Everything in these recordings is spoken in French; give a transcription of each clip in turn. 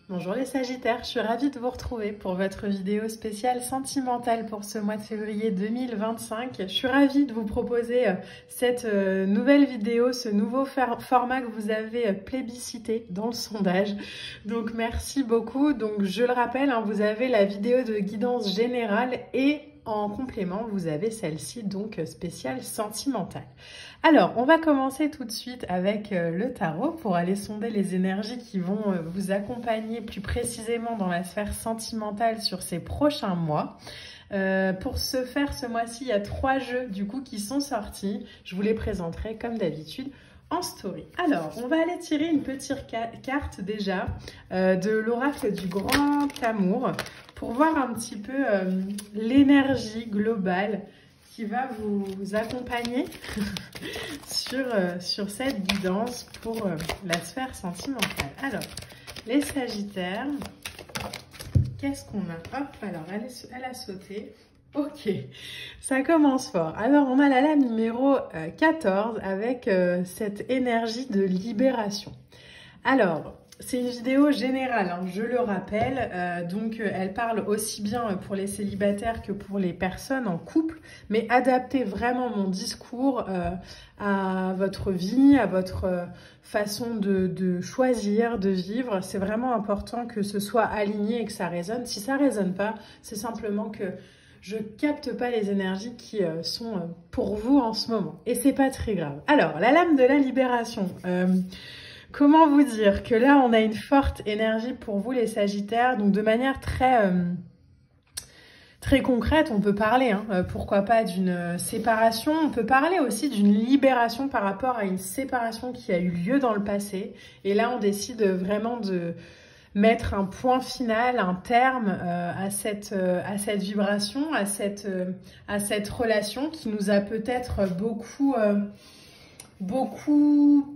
Bonjour les Sagittaires, je suis ravie de vous retrouver pour votre vidéo spéciale sentimentale pour ce mois de février 2025. Je suis ravie de vous proposer cette nouvelle vidéo, ce nouveau format que vous avez plébiscité dans le sondage. Donc merci beaucoup. Donc je le rappelle, vous avez la vidéo de guidance générale et en complément, vous avez celle-ci, donc spéciale sentimentale. Alors, on va commencer tout de suite avec le tarot pour aller sonder les énergies qui vont vous accompagner plus précisément dans la sphère sentimentale sur ces prochains mois. Pour ce faire, ce mois-ci, il y a 3 jeux du coup qui sont sortis. Je vous les présenterai comme d'habitude en story. Alors, on va aller tirer une petite carte déjà de l'oracle du grand amour pour voir un petit peu l'énergie globale qui va vous accompagner sur cette guidance pour la sphère sentimentale. Alors, les Sagittaires, qu'est-ce qu'on a? Hop, alors, elle a sauté. Ok, ça commence fort. Alors, on a la lame numéro 14 avec cette énergie de libération. Alors, c'est une vidéo générale, je le rappelle, donc elle parle aussi bien pour les célibataires que pour les personnes en couple, mais adaptez vraiment mon discours à votre vie, à votre façon de choisir, de vivre. C'est vraiment important que ce soit aligné et que ça résonne. Si ça ne résonne pas, c'est simplement que je capte pas les énergies qui sont pour vous en ce moment. Et c'est pas très grave. Alors, la lame de la libération. Comment vous dire que là, on a une forte énergie pour vous, les Sagittaires. Donc, de manière très concrète, on peut parler, pourquoi pas d'une séparation. On peut parler aussi d'une libération par rapport à une séparation qui a eu lieu dans le passé. Et là, on décide vraiment de mettre un point final, un terme à cette vibration, à cette relation qui nous a peut-être beaucoup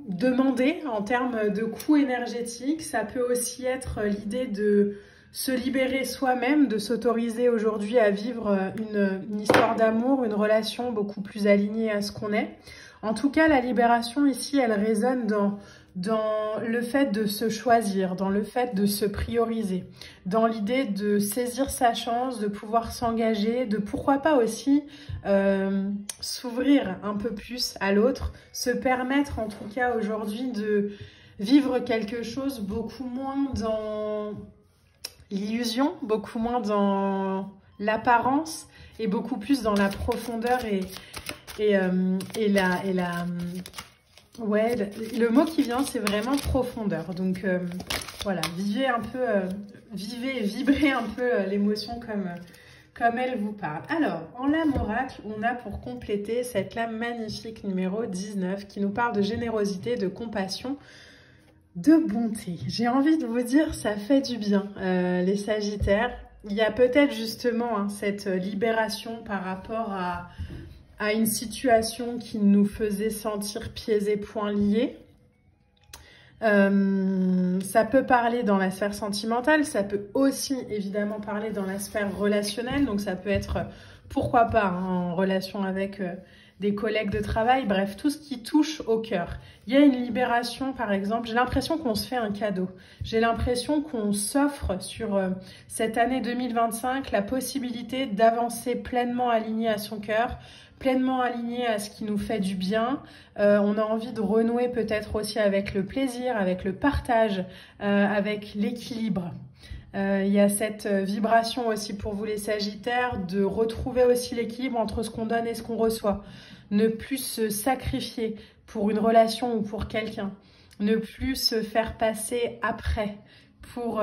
demandé en termes de coût énergétique. Ça peut aussi être l'idée de se libérer soi-même, de s'autoriser aujourd'hui à vivre une histoire d'amour, une relation beaucoup plus alignée à ce qu'on est. En tout cas, la libération ici, elle résonne dans le fait de se choisir, dans le fait de se prioriser, dans l'idée de saisir sa chance, de pouvoir s'engager, de pourquoi pas aussi s'ouvrir un peu plus à l'autre, se permettre en tout cas aujourd'hui de vivre quelque chose beaucoup moins dans l'illusion, beaucoup moins dans l'apparence et beaucoup plus dans la profondeur ouais, le mot qui vient, c'est vraiment profondeur. Donc, voilà, vivez un peu, vivez et vibrez un peu l'émotion comme elle vous parle. Alors, en lame oracle, on a pour compléter cette lame magnifique numéro 19 qui nous parle de générosité, de compassion, de bonté. J'ai envie de vous dire, ça fait du bien, les Sagittaires. Il y a peut-être justement cette libération par rapport à une situation qui nous faisait sentir pieds et poings liés. Ça peut parler dans la sphère sentimentale, ça peut aussi évidemment parler dans la sphère relationnelle, donc ça peut être, pourquoi pas, en relation avec des collègues de travail, bref, tout ce qui touche au cœur. Il y a une libération, par exemple, j'ai l'impression qu'on se fait un cadeau. J'ai l'impression qu'on s'offre sur cette année 2025 la possibilité d'avancer pleinement aligné à son cœur, pleinement aligné à ce qui nous fait du bien. On a envie de renouer peut-être aussi avec le plaisir, avec le partage, avec l'équilibre. Il y a cette vibration aussi pour vous les Sagittaires de retrouver aussi l'équilibre entre ce qu'on donne et ce qu'on reçoit. Ne plus se sacrifier pour une relation ou pour quelqu'un. Ne plus se faire passer après pour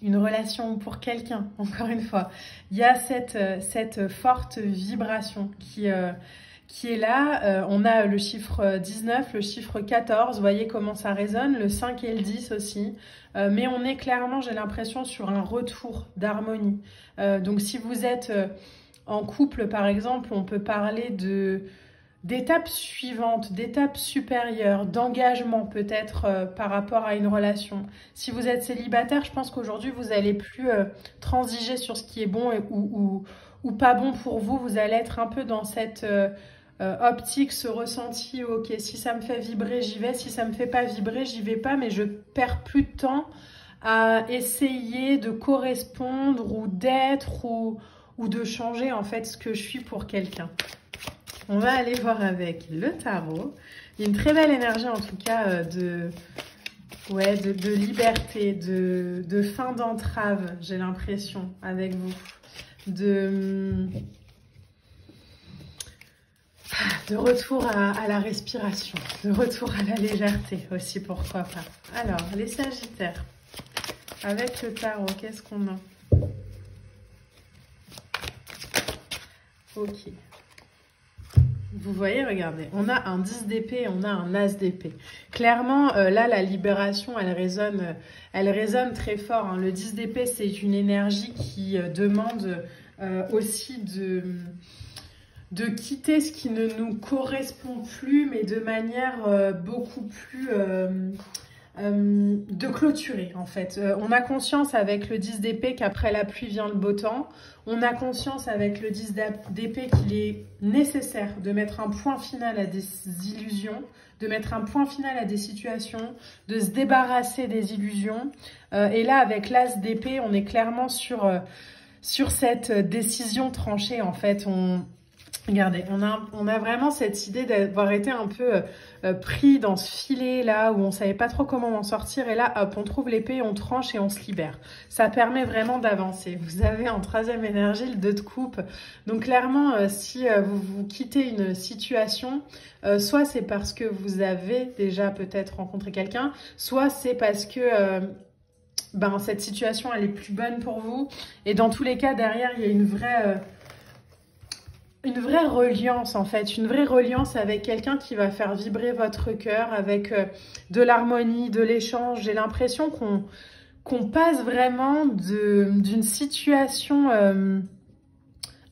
une relation ou pour quelqu'un, encore une fois. Il y a cette forte vibration qui est là. On a le chiffre 19, le chiffre 14, vous voyez comment ça résonne, le 5 et le 10 aussi. Mais on est clairement, j'ai l'impression, sur un retour d'harmonie. Donc si vous êtes en couple, par exemple, on peut parler d'étapes suivantes, d'étapes supérieures, d'engagement peut-être par rapport à une relation. Si vous êtes célibataire, je pense qu'aujourd'hui, vous n'allez plus transiger sur ce qui est bon ou pas bon pour vous. Vous allez être un peu dans cette optique, ce ressenti, ok, si ça me fait vibrer, j'y vais, si ça me fait pas vibrer, j'y vais pas, mais je perds plus de temps à essayer de correspondre ou d'être ou de changer en fait ce que je suis pour quelqu'un. On va aller voir avec le tarot. Il y a une très belle énergie en tout cas de liberté, de fin d'entrave, j'ai l'impression, avec vous. De retour à la respiration, de retour à la légèreté aussi, pourquoi pas. Alors, les Sagittaires, avec le tarot, qu'est-ce qu'on a? Ok. Vous voyez, regardez, on a un 10 d'épée, on a un as d'épée. Clairement, là, la libération, elle résonne très fort, hein. Le 10 d'épée, c'est une énergie qui demande aussi de quitter ce qui ne nous correspond plus, mais de manière beaucoup plus... de clôturer en fait. On a conscience avec le 10 d'épée qu'après la pluie vient le beau temps. On a conscience avec le 10 d'épée qu'il est nécessaire de mettre un point final à des illusions, de mettre un point final à des situations, de se débarrasser des illusions. Et là avec l'as d'épée, on est clairement sur cette décision tranchée en fait. Regardez, on a vraiment cette idée d'avoir été un peu pris dans ce filet là où on savait pas trop comment en sortir, et là hop, on trouve l'épée, on tranche et on se libère. Ça permet vraiment d'avancer. Vous avez en troisième énergie le 2 de coupe. Donc clairement, si vous quittez une situation, soit c'est parce que vous avez déjà peut-être rencontré quelqu'un, soit c'est parce que cette situation elle est plus bonne pour vous. Et dans tous les cas, derrière, il y a une vraie reliance en fait, une vraie reliance avec quelqu'un qui va faire vibrer votre cœur, avec de l'harmonie, de l'échange. J'ai l'impression qu'on passe vraiment d'une situation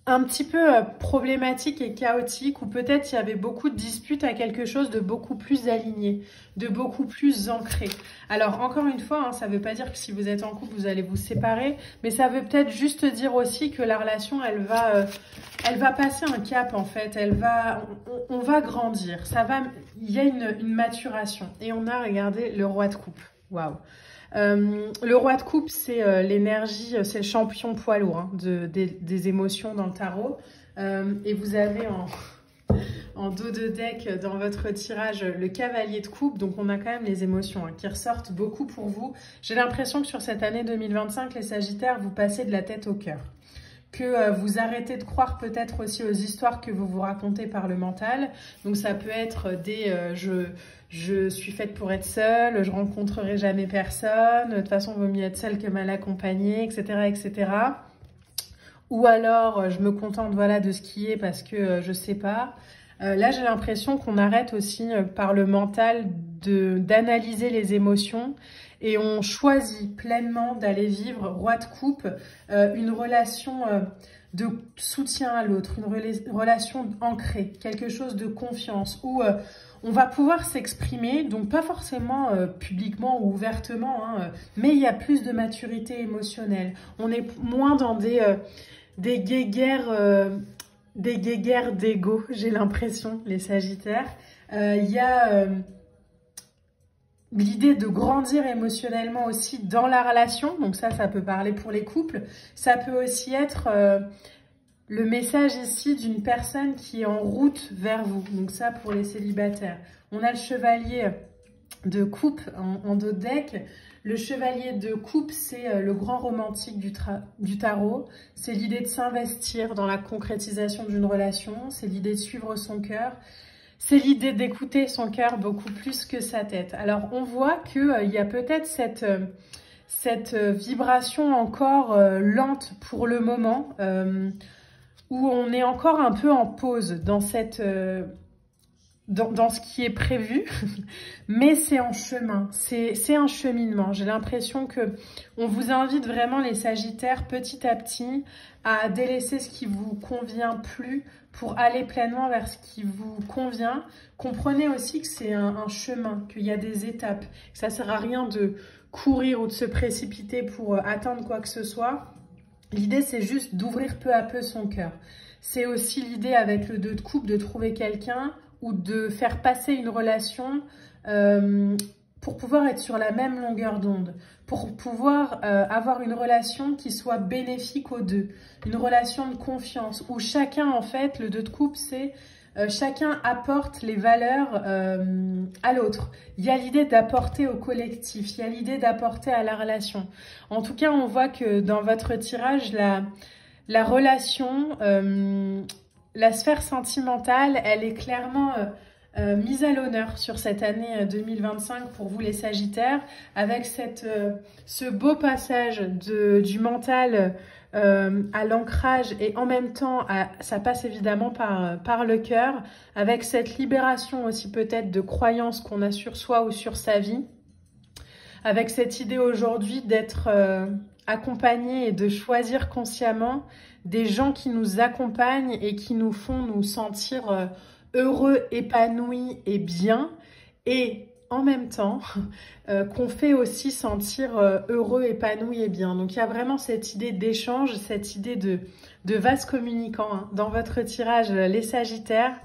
un petit peu problématique et chaotique, où peut-être il y avait beaucoup de disputes, à quelque chose de beaucoup plus aligné, de beaucoup plus ancré. Alors encore une fois, hein, ça ne veut pas dire que si vous êtes en couple, vous allez vous séparer, mais ça veut peut-être juste dire aussi que la relation, elle va passer un cap en fait, on va grandir, il y a une maturation. Et on a, regardé, le roi de coupe. Waouh! Le roi de coupe, c'est l'énergie, c'est le champion poids lourd hein, des émotions dans le tarot. Et vous avez en dos de deck dans votre tirage le cavalier de coupe. Donc on a quand même les émotions qui ressortent beaucoup pour vous. J'ai l'impression que sur cette année 2025, les Sagittaires, vous passez de la tête au cœur. Que vous arrêtez de croire peut-être aussi aux histoires que vous vous racontez par le mental. Donc ça peut être des je suis faite pour être seule, je rencontrerai jamais personne, de toute façon vaut mieux être seule que mal accompagnée, etc., etc. Ou alors je me contente voilà de ce qui est parce que je sais pas. Là j'ai l'impression qu'on arrête aussi par le mental d'analyser les émotions. Et on choisit pleinement d'aller vivre, roi de coupe, une relation de soutien à l'autre, une relation ancrée, quelque chose de confiance, où on va pouvoir s'exprimer, donc pas forcément publiquement ou ouvertement, hein, mais il y a plus de maturité émotionnelle. On est moins dans des guéguerres d'ego, j'ai l'impression, les Sagittaires. Il y a... l'idée de grandir émotionnellement aussi dans la relation, donc ça peut parler pour les couples. Ça peut aussi être le message ici d'une personne qui est en route vers vous, donc ça pour les célibataires. On a le chevalier de coupe en dos de deck. Le chevalier de coupe, c'est le grand romantique du tarot. C'est l'idée de s'investir dans la concrétisation d'une relation, c'est l'idée de suivre son cœur. C'est l'idée d'écouter son cœur beaucoup plus que sa tête. Alors, on voit qu'il y a peut-être cette vibration encore lente pour le moment, où on est encore un peu en pause dans dans ce qui est prévu, mais c'est en chemin, c'est un cheminement. J'ai l'impression que on vous invite vraiment, les Sagittaires, petit à petit, à délaisser ce qui vous convient plus pour aller pleinement vers ce qui vous convient. Comprenez aussi que c'est un chemin, qu'il y a des étapes, que ça sert à rien de courir ou de se précipiter pour atteindre quoi que ce soit. L'idée, c'est juste d'ouvrir peu à peu son cœur. C'est aussi l'idée avec le 2 de coupe de trouver quelqu'un ou de faire passer une relation pour pouvoir être sur la même longueur d'onde, pour pouvoir avoir une relation qui soit bénéfique aux deux, une relation de confiance, où chacun, en fait, le 2 de coupe, c'est chacun apporte les valeurs à l'autre. Il y a l'idée d'apporter au collectif, il y a l'idée d'apporter à la relation. En tout cas, on voit que dans votre tirage, la relation, la sphère sentimentale, elle est clairement mise à l'honneur sur cette année 2025 pour vous les Sagittaires, avec ce beau passage du mental à l'ancrage, et en même temps, ça passe évidemment par le cœur, avec cette libération aussi peut-être de croyances qu'on a sur soi ou sur sa vie, avec cette idée aujourd'hui d'être accompagné et de choisir consciemment des gens qui nous accompagnent et qui nous font nous sentir heureux, épanouis et bien, et en même temps qu'on fait aussi sentir heureux, épanoui et bien. Donc il y a vraiment cette idée d'échange, cette idée de vase communicant hein, dans votre tirage les Sagittaires.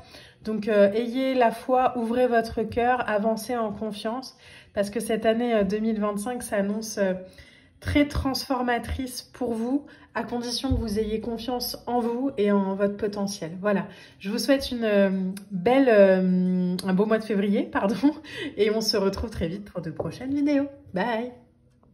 Donc ayez la foi, ouvrez votre cœur, avancez en confiance, parce que cette année 2025 s'annonce très transformatrice pour vous, à condition que vous ayez confiance en vous et en votre potentiel. Voilà, je vous souhaite un beau mois de février, pardon, et on se retrouve très vite pour de prochaines vidéos. Bye!